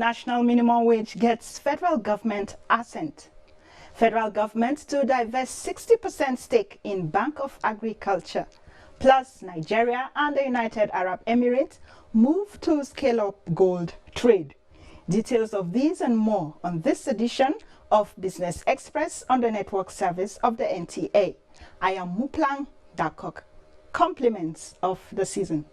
national minimum wage gets federal government assent. Federal government to divest 60% stake in Bank of Agriculture. Plus, Nigeria and the United Arab Emirates move to scale up gold trade. Details of these and more on this edition of Business Express on the network service of the NTA. I am Muplang Dakok. Compliments of the season.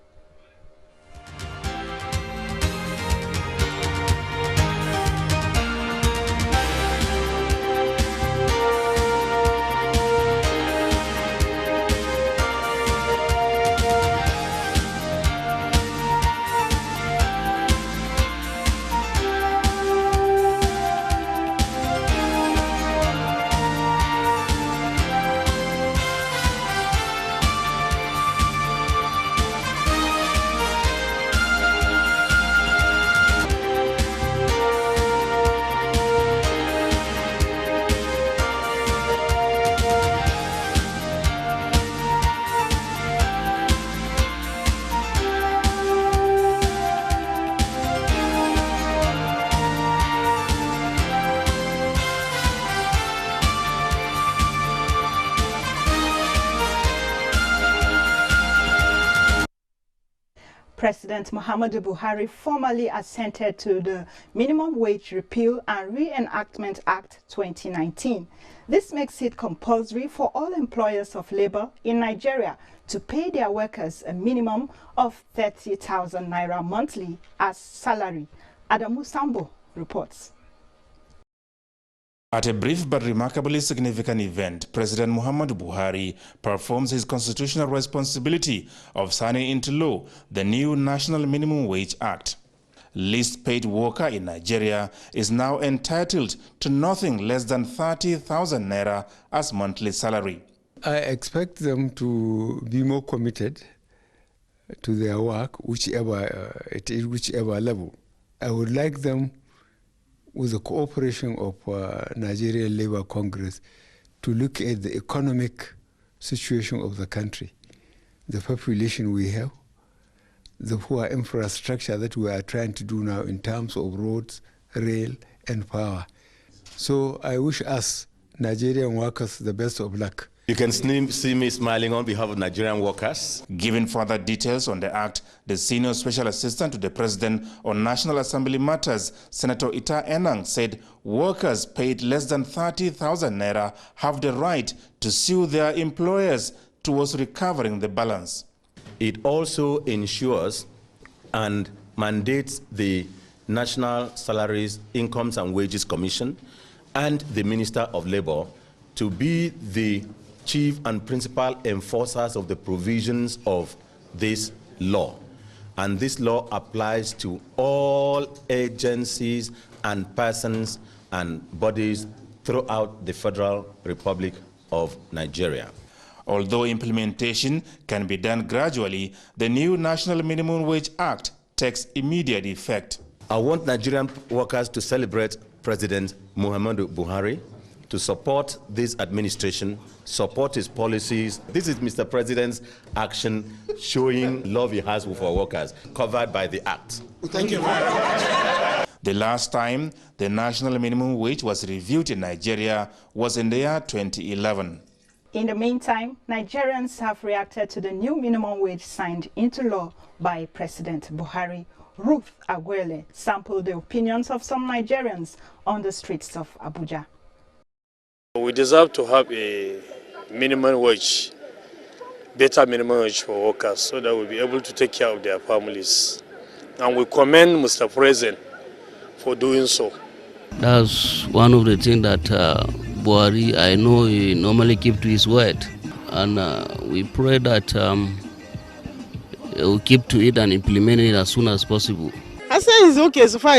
President Muhammadu Buhari formally assented to the Minimum Wage Repeal and Reenactment Act 2019. This makes it compulsory for all employers of labor in Nigeria to pay their workers a minimum of 30,000 naira monthly as salary. Adamu Sambo reports. At a brief but remarkably significant event, President Muhammadu Buhari performs his constitutional responsibility of signing into law the new National Minimum Wage Act. Least paid worker in Nigeria is now entitled to nothing less than 30,000 naira as monthly salary. I expect them to be more committed to their work, whichever it is, whichever level. I would like them, with the cooperation of Nigerian Labour Congress, to look at the economic situation of the country, the population we have, the poor infrastructure that we are trying to do now in terms of roads, rail, and power. So I wish us, Nigerian workers, the best of luck. You can see me smiling on behalf of Nigerian workers. Giving further details on the act, the Senior Special Assistant to the President on National Assembly Matters, Senator Ita Enang, said workers paid less than 30,000 naira have the right to sue their employers towards recovering the balance. It also ensures and mandates the National Salaries, Incomes and Wages Commission and the Minister of Labour to be the chief and principal enforcers of the provisions of this law. And this law applies to all agencies and persons and bodies throughout the Federal Republic of Nigeria. Although implementation can be done gradually, the new National Minimum Wage Act takes immediate effect. I want Nigerian workers to celebrate President Muhammadu Buhari, to support this administration, support his policies. This is Mr. President's action showing love he has for workers, covered by the Act. Thank you very much. The last time the national minimum wage was reviewed in Nigeria was in the year 2011. In the meantime, Nigerians have reacted to the new minimum wage signed into law by President Buhari. Ruth Aguele sampled the opinions of some Nigerians on the streets of Abuja. We deserve to have a minimum wage, better minimum wage for workers so that we'll be able to take care of their families. And we commend Mr. President for doing so. That's one of the things that Buhari, I know he normally keep to his word. And we pray that he will keep to it and implement it as soon as possible. I say it's okay so far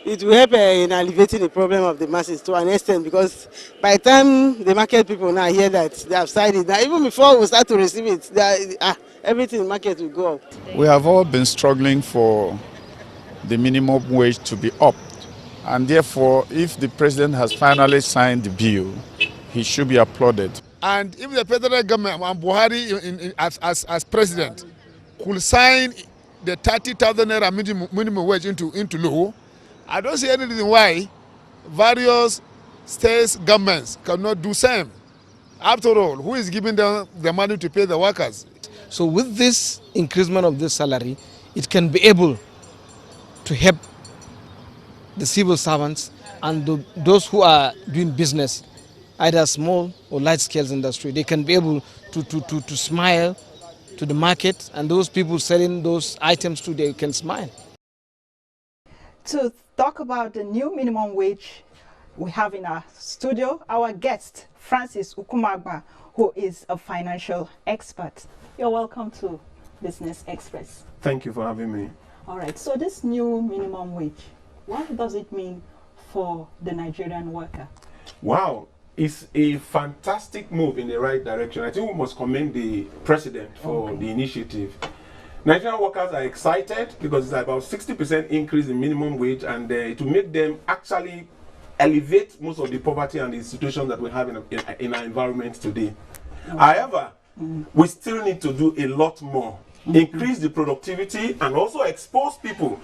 it will help in alleviating the problem of the masses to an extent, because by the time the market people now hear that they have started, now even before we start to receive it, everything in the market will go up. We have all been struggling for the minimum wage to be upped, and therefore if the president has finally signed the bill, he should be applauded. And if the federal government and Buhari as president could sign the 30,000 naira minimum wage into law, I don't see any reason why various states governments cannot do same. After all, who is giving them the money to pay the workers? So with this increasement of this salary, it can be able to help the civil servants and those who are doing business, either small or large scale industry. They can be able to smile to the market, and those people selling those items too, they can smile. To talk about the new minimum wage, we have in our studio our guest, Francis Ukumagba, who is a financial expert. You're welcome to Business Express. Thank you for having me. All right, so this new minimum wage, what does it mean for the Nigerian worker? Wow, it's a fantastic move in the right direction. I think we must commend the president for the initiative. Nigerian workers are excited because it's about 60% increase in minimum wage, and it will make them actually elevate most of the poverty and the situations that we have in our environment today. However, we still need to do a lot more. Increase the productivity and also expose people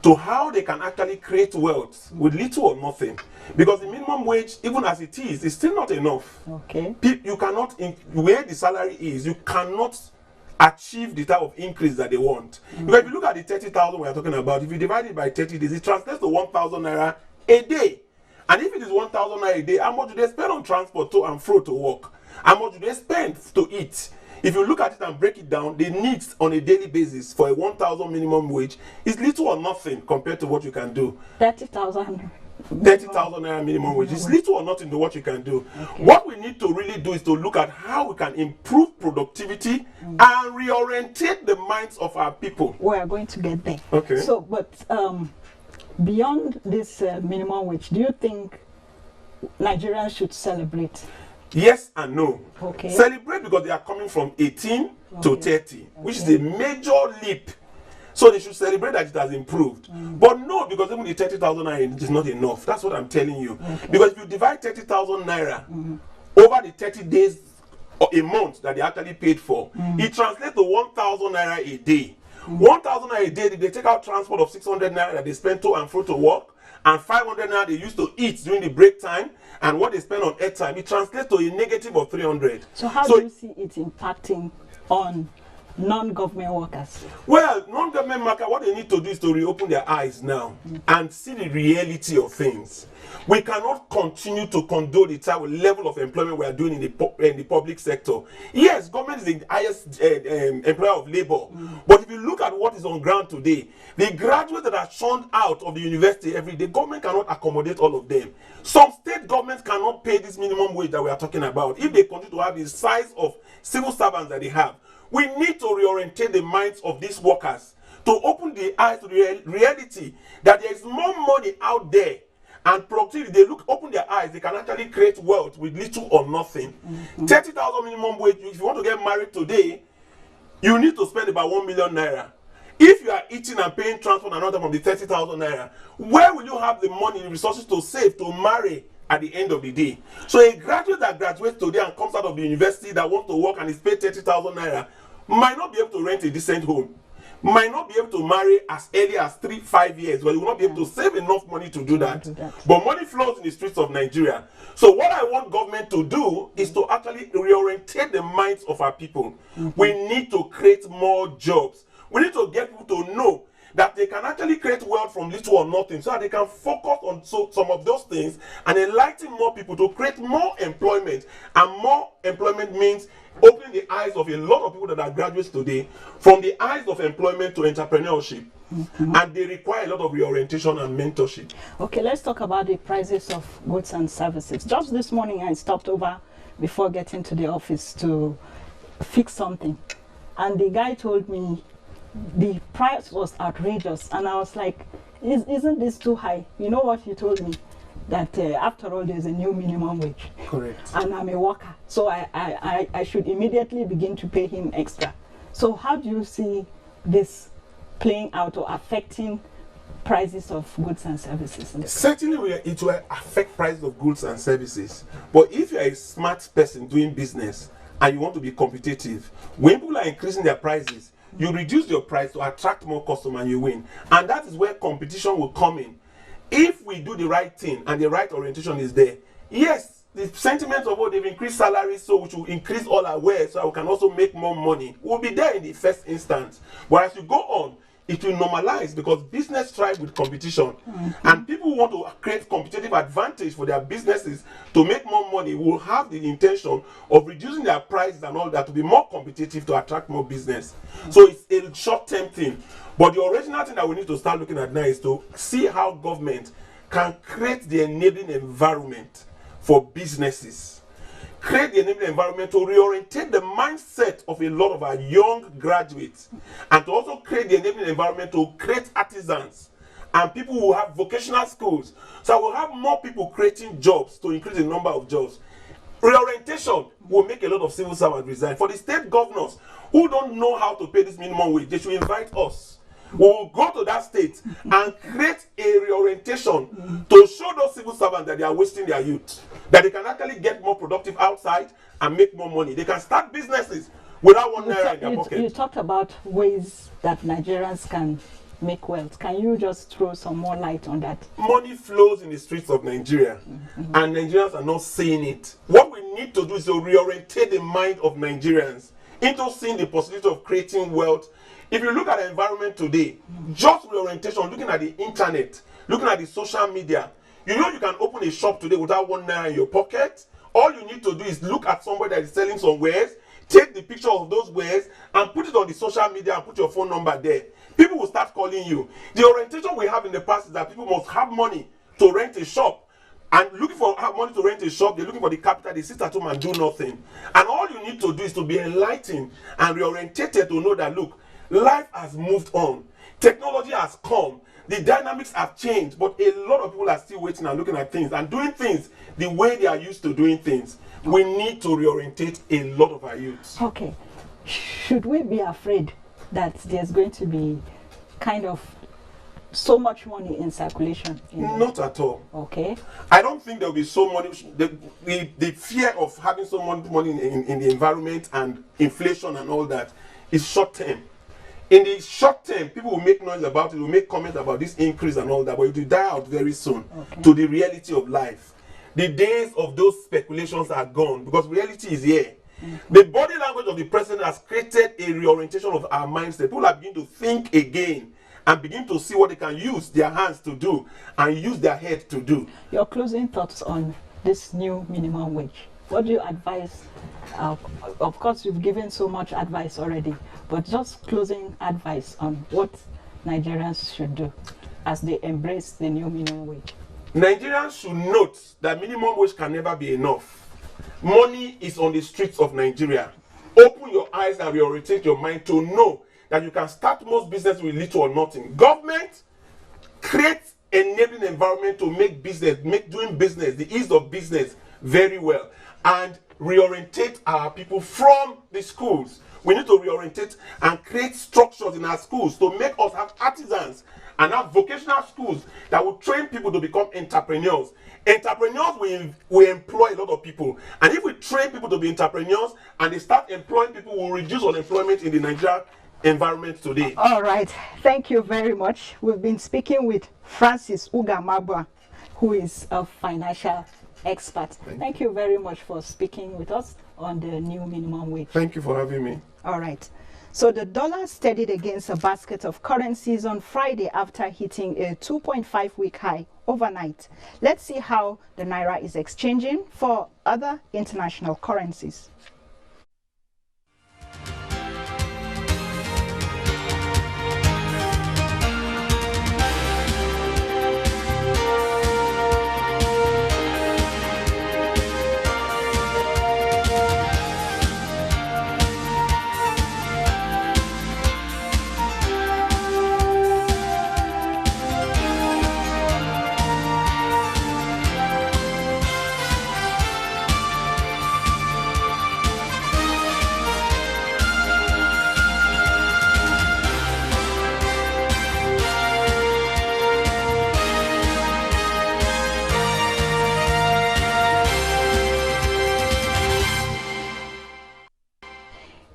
to how they can actually create wealth with little or nothing. Because the minimum wage, even as it is still not enough. Okay. You cannot, where the salary is, you cannot achieve the type of increase that they want. Because if you look at the 30,000 we are talking about, if you divide it by 30 days, it translates to 1,000 naira a day. And if it is 1,000 naira a day, how much do they spend on transport to and fro to work? How much do they spend to eat? If you look at it and break it down, the needs on a daily basis for a 1,000 minimum wage is little or nothing compared to what you can do. 30,000. 30,000 naira minimum wage is little or nothing to what you can do. Okay. What we need to really do is to look at how we can improve productivity and reorientate the minds of our people. We are going to get there. Okay. So, but beyond this minimum wage, do you think Nigerians should celebrate? Yes and no. Okay. Celebrate because they are coming from 18 to 30, which is a major leap. So they should celebrate that it has improved. But no, because even the 30,000 naira is not enough. That's what I'm telling you. Okay. Because if you divide 30,000 naira over the 30 days or a month that they actually paid for, it translates to 1,000 naira a day. 1,000 naira a day, if they take out transport of 600 naira that they spend to and fro to work, and 500 naira they used to eat during the break time, and what they spend on airtime, it translates to a negative of 300. So how do you see it impacting on non-government workers? Well, non-government workers, what they need to do is to reopen their eyes now and see the reality of things. We cannot continue to condone the type of level of employment we are doing in the public sector. Yes, government is the highest employer of labor. But if you look at what is on ground today, the graduates that are churned out of the university every day, government cannot accommodate all of them. Some state governments cannot pay this minimum wage that we are talking about if they continue to have the size of civil servants that they have. We need to reorientate the minds of these workers to open the eyes to the reality that there is more money out there and productivity. They open their eyes, they can actually create wealth with little or nothing. 30,000 minimum wage, if you want to get married today, you need to spend about 1 million naira. If you are eating and paying transport and another from the 30,000 naira, where will you have the money, the resources to save to marry at the end of the day? So a graduate that graduates today and comes out of the university that wants to work and is paid 30,000 naira might not be able to rent a decent home, might not be able to marry as early as 3-5 years, but you will not be able to save enough money to do that. But money flows in the streets of Nigeria. So what I want government to do is to actually reorientate the minds of our people. We need to create more jobs. We need to get people to know that they can actually create wealth from little or nothing, so that they can focus on some of those things and enlighten more people to create more employment. And more employment means opening the eyes of a lot of people that are graduates today from the eyes of employment to entrepreneurship. And they require a lot of reorientation and mentorship. Okay, let's talk about the prices of goods and services. Just this morning I stopped over before getting to the office to fix something, and the guy told me the price was outrageous, and I was like, isn't this too high? You know what he told me? That after all, there's a new minimum wage. Correct. And I'm a worker, so I should immediately begin to pay him extra. So how do you see this playing out or affecting prices of goods and services? Certainly it will affect prices of goods and services. But if you're a smart person doing business and you want to be competitive, when people are increasing their prices, You reduce your price to attract more customers and you win. And that is where competition will come in. If we do the right thing and the right orientation is there, yes, the sentiment of, oh, they've increased salaries, so we should increase all our wares so we can also make more money, will be there in the first instance. But as you go on, it will normalize because business thrives with competition. And people who want to create competitive advantage for their businesses to make more money will have the intention of reducing their prices and all that to be more competitive to attract more business. So it's a short-term thing. But the original thing that we need to start looking at now is to see how government can create the enabling environment for businesses. Create the enabling environment to reorientate the mindset of a lot of our young graduates, and to also create the enabling environment to create artisans and people who have vocational schools. So we'll have more people creating jobs to increase the number of jobs. Reorientation will make a lot of civil servants resign. For the state governors who don't know how to pay this minimum wage, they should invite us. We will go to that state and create a reorientation to show those civil servants that they are wasting their youth, that they can actually get more productive outside and make more money. They can start businesses without one naira in their pocket. You talked about ways that Nigerians can make wealth. Can you just throw some more light on that? Money flows in the streets of Nigeria, and Nigerians are not seeing it. What we need to do is to reorientate the mind of Nigerians into seeing the possibility of creating wealth. If you look at the environment today, just reorientation, looking at the internet, looking at the social media, you know you can open a shop today without one naira in your pocket. All you need to do is look at somebody that is selling some wares, take the picture of those wares and put it on the social media and put your phone number there. People will start calling you. The orientation we have in the past is that people must have money to rent a shop. And looking for money to rent a shop, they're looking for the capital, they sit at home and do nothing. And all you need to do is to be enlightened and reorientated to know that, look, life has moved on. Technology has come. The dynamics have changed, but a lot of people are still waiting and looking at things and doing things the way they are used to doing things. We need to reorientate a lot of our youths. Okay. Should we be afraid that there's going to be kind of so much money in circulation? Not at all. Okay. I don't think there will be so much. The fear of having so much money in the environment and inflation and all that is short term. In the short term, people will make noise about it, will make comments about this increase and all that, but it will die out very soon to the reality of life. The days of those speculations are gone because reality is here. The body language of the president has created a reorientation of our mindset. People are beginning to think again and begin to see what they can use their hands to do and use their head to do. Your closing thoughts on this new minimum wage. What do you advise? Of course, you've given so much advice already, but just closing advice on what Nigerians should do as they embrace the new minimum wage. Nigerians should note that minimum wage can never be enough. Money is on the streets of Nigeria. Open your eyes and reorientate your mind to know that you can start most business with little or nothing. Government creates enabling environment to make business, doing business, the ease of business very well, and reorientate our people from the schools. We need to reorientate and create structures in our schools to make us have artisans and have vocational schools that will train people to become entrepreneurs. Entrepreneurs will employ a lot of people. And if we train people to be entrepreneurs and they start employing people, we'll reduce unemployment in the Nigerian environment today. All right. Thank you very much. We've been speaking with Francis Ugamabwa, who is a financial expert. Thank you very much for speaking with us on the new minimum wage. Thank you for having me. All right. So the dollar steadied against a basket of currencies on Friday after hitting a 2.5-week high overnight. Let's see how the naira is exchanging for other international currencies.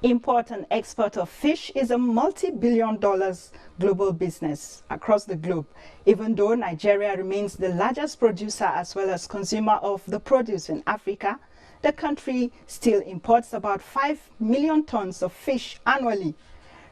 Import and export of fish is a multi-billion-dollar global business across the globe. Even though Nigeria remains the largest producer as well as consumer of the produce in Africa, the country still imports about 5 million tons of fish annually.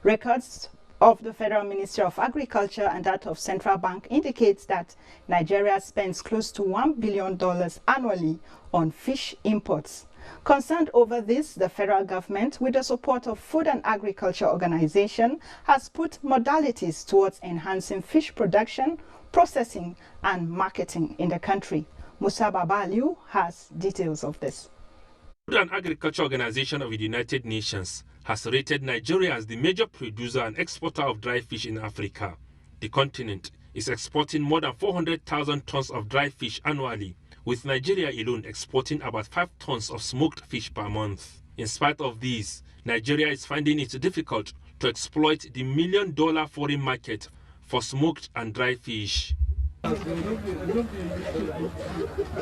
Records of the Federal Ministry of Agriculture and that of Central Bank indicates that Nigeria spends close to $1 billion annually on fish imports. Concerned over this, the federal government, with the support of Food and Agriculture Organization, has put modalities towards enhancing fish production, processing and marketing in the country. Musa Babaliu has details of this. Food and Agriculture Organization of the United Nations has rated Nigeria as the major producer and exporter of dry fish in Africa. The continent is exporting more than 400,000 tons of dry fish annually, with Nigeria alone exporting about 5 tons of smoked fish per month. In spite of this, Nigeria is finding it difficult to exploit the $1 million foreign market for smoked and dry fish.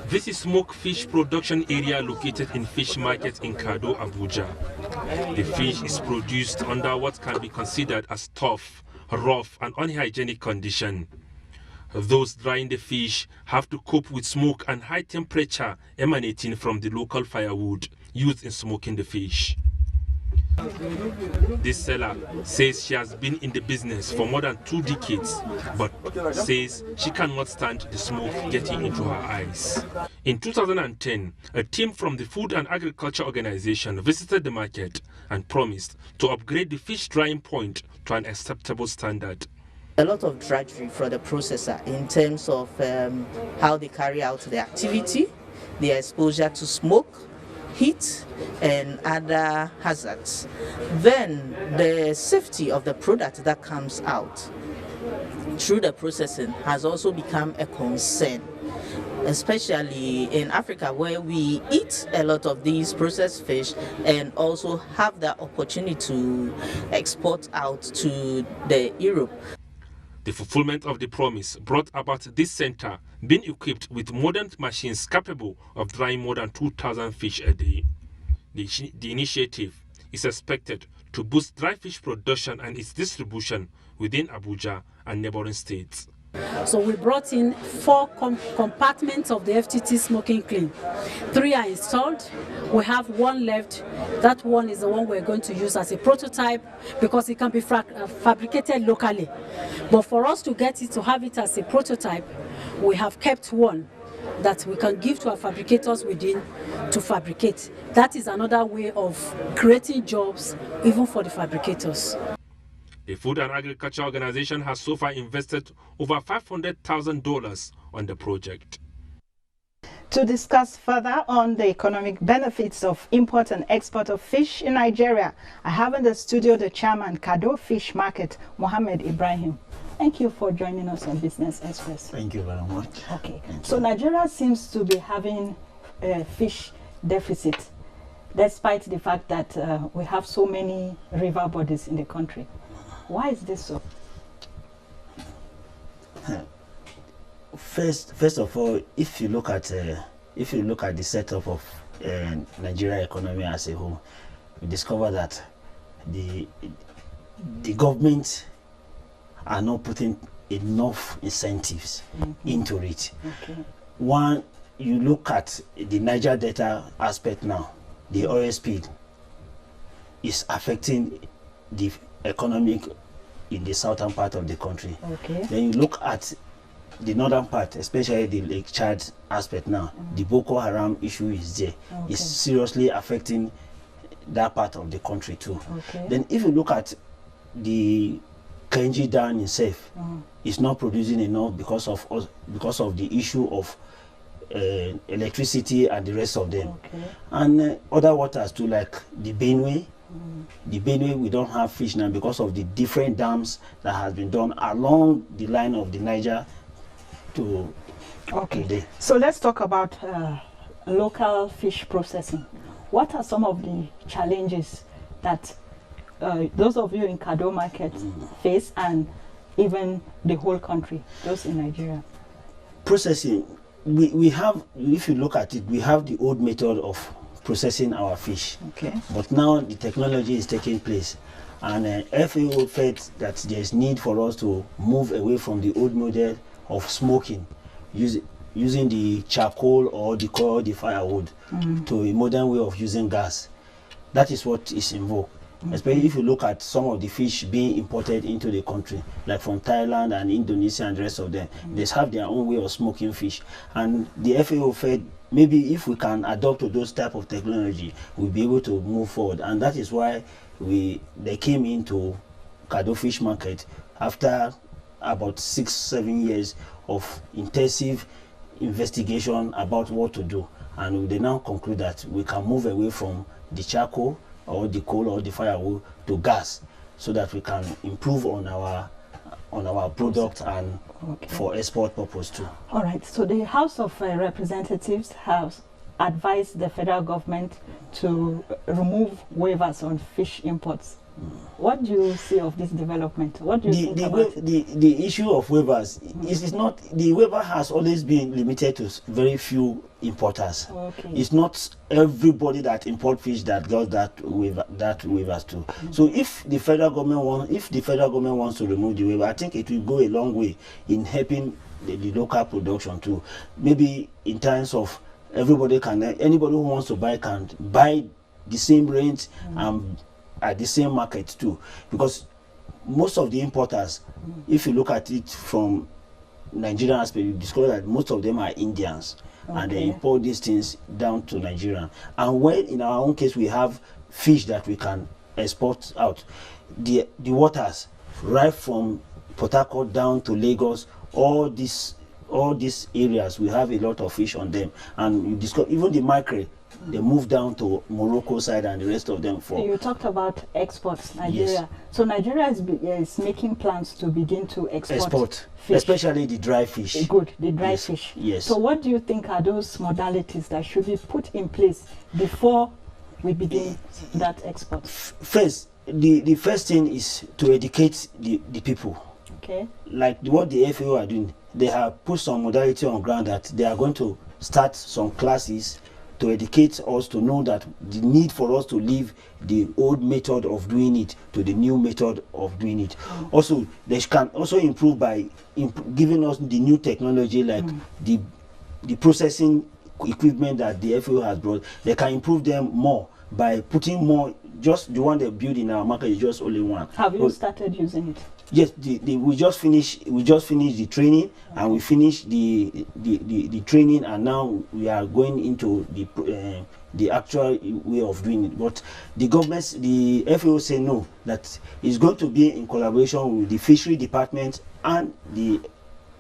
This is smoked fish production area located in Fish Market in Kado, Abuja. The fish is produced under what can be considered as tough, rough and unhygienic condition. Those drying the fish have to cope with smoke and high temperature emanating from the local firewood used in smoking the fish. This seller says she has been in the business for more than 2 decades, but says she cannot stand the smoke getting into her eyes. In 2010, a team from the Food and Agriculture Organization visited the market and promised to upgrade the fish drying point to an acceptable standard. A lot of drudgery for the processor in terms of how they carry out the activity, their exposure to smoke, heat and other hazards. Then the safety of the product that comes out through the processing has also become a concern, especially in Africa where we eat a lot of these processed fish and also have the opportunity to export out to the Europe. The fulfillment of the promise brought about this center being equipped with modern machines capable of drying more than 2,000 fish a day. The initiative is expected to boost dry fish production and its distribution within Abuja and neighboring states. So we brought in 4 compartments of the FTT smoking clean. 3 are installed. We have 1 left. That one is the one we're going to use as a prototype because it can be fabricated locally. But for us to get it, to have it as a prototype, we have kept 1 that we can give to our fabricators within to fabricate. That is another way of creating jobs even for the fabricators. The Food and Agriculture Organization has so far invested over $500,000 on the project. To discuss further on the economic benefits of import and export of fish in Nigeria, I have in the studio the chairman, Kado Fish Market, Mohammed Ibrahim. Thank you for joining us on Business Express. Thank you very much. Okay, so Nigeria seems to be having a fish deficit, despite the fact that we have so many river bodies in the country. Why is this so? First of all, if you look at the setup of Nigeria economy as a whole, we discover that the government are not putting enough incentives into it. Okay. One, you look at the Niger Delta aspect now, the oil speed is affecting the economic in the southern part of the country. Okay. Then you look at the northern part, especially the Lake Chad aspect now, the Boko Haram issue is there. Okay. It's seriously affecting that part of the country too. Okay. Then if you look at the Kenji Dam itself, it's not producing enough because of the issue of electricity and the rest of them. Okay. And other waters too, like the Benue. The Benue, we don't have fish now because of the different dams that has been done along the line of the Niger to today. So let's talk about local fish processing. What are some of the challenges that those of you in Kado Market face, and even the whole country, those in Nigeria? Processing, we have, if you look at it, we have the old method of processing our fish. Okay. But now the technology is taking place, and FAO felt that there's need for us to move away from the old model of smoking, using the charcoal or the coal, the firewood, to a modern way of using gas. That is what is in vogue. Especially if you look at some of the fish being imported into the country, like from Thailand and Indonesia and the rest of them, they have their own way of smoking fish. And the FAO fed, maybe if we can adopt to those type of technology, we'll be able to move forward. And that is why they came into Kado Fish Market after about 6-7 years of intensive investigation about what to do. And they now conclude that we can move away from the charcoal or the coal or the firewood to gas, so that we can improve on our product and for export purpose too. All right, so the House of Representatives has advised the federal government to remove waivers on fish imports. What do you see of this development? What do you think about it? The issue of waivers is not, the waiver has always been limited to very few importers. Okay. It's not everybody that import fish that got that waivers too. So if the federal government wants to remove the waiver, I think it will go a long way in helping the local production too. Maybe in terms of anybody who wants to buy can buy the same range at the same market too, because most of the importers, if you look at it from Nigerian aspect, you discover that most of them are Indians, and they import these things down to Nigeria. And when in our own case we have fish that we can export out, the waters right from Port Harcourt down to Lagos, all these areas, we have a lot of fish on them, and you discover even the mackerel, they move down to Morocco side and the rest of them for. You talked about exports, Nigeria. Yes. So Nigeria is making plans to begin to export fish. Especially the dry fish. Good, the dry fish. Yes. So what do you think are those modalities that should be put in place before we begin that export? First, the first thing is to educate the people. Okay. Like what the FAO are doing, they have put some modality on ground that they are going to start some classes to educate us to know that the need for us to leave the old method of doing it to the new method of doing it. Also, they can also improve by giving us the new technology, like the processing equipment that the FAO has brought. They can improve them more by putting more. Just the one they build in our market is just only one. Have you started using it? Yes, we just finished the training, and we finished the training, and now we are going into the actual way of doing it. But the FAO say no, that it's going to be in collaboration with the fishery department and the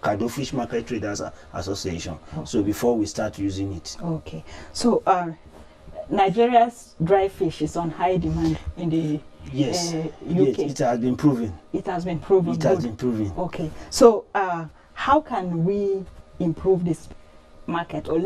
Kado Fish Market Traders Association. So before we start using it. Okay. So Nigeria's dry fish is on high demand in the UK. Yes, it has been proven. It has been proven. It has been proven. Okay. So how can we improve this market, or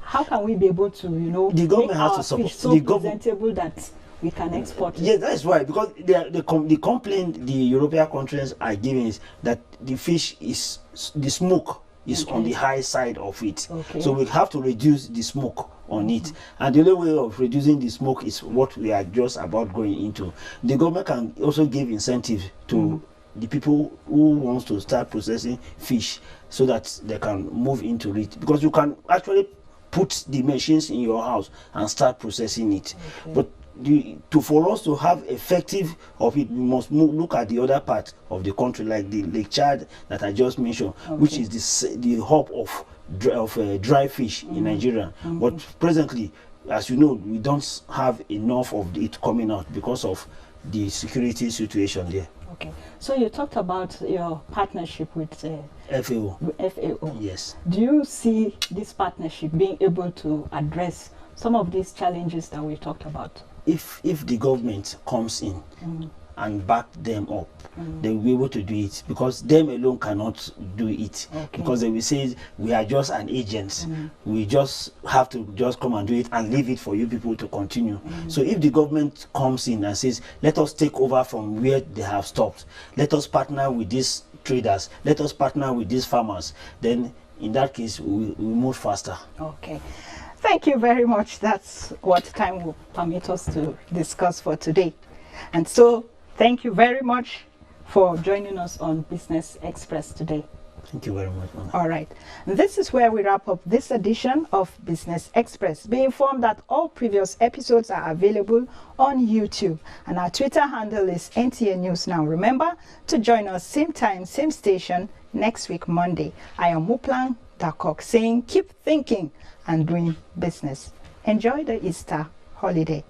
how can we be able to, the government has to support, fish so presentable that we can export it? Yes, that's why, because the complaint the European countries are giving is that the fish is, the smoke is on the high side of it. Okay. So we have to reduce the smoke on it, and the only way of reducing the smoke is what we are just about going into. The government can also give incentives to the people who wants to start processing fish, so that they can move into it, because you can actually put the machines in your house and start processing it. But for us to have effective of it, we must look at the other part of the country, like the Lake Chad that I just mentioned, which is the hub of dry fish in Nigeria. But presently, as you know, we don't have enough of it coming out because of the security situation there. Okay. So you talked about your partnership with FAO. FAO. Yes. Do you see this partnership being able to address some of these challenges that we talked about? If the government comes in and back them up, they will be able to do it, because them alone cannot do it. Because they will say we are just an agent, we just have to just come and do it and leave it for you people to continue. So if the government comes in and says, let us take over from where they have stopped, let us partner with these traders, let us partner with these farmers, then in that case we move faster. Okay. Thank you very much. That's what time will permit us to discuss for today. And so, thank you very much for joining us on Business Express today. Thank you very much, Mama. All right. This is where we wrap up this edition of Business Express. Be informed that all previous episodes are available on YouTube, and our Twitter handle is NTA News Now. Remember to join us same time, same station next week, Monday. I am Muplang Dakok saying keep thinking and doing business. Enjoy the Easter holiday.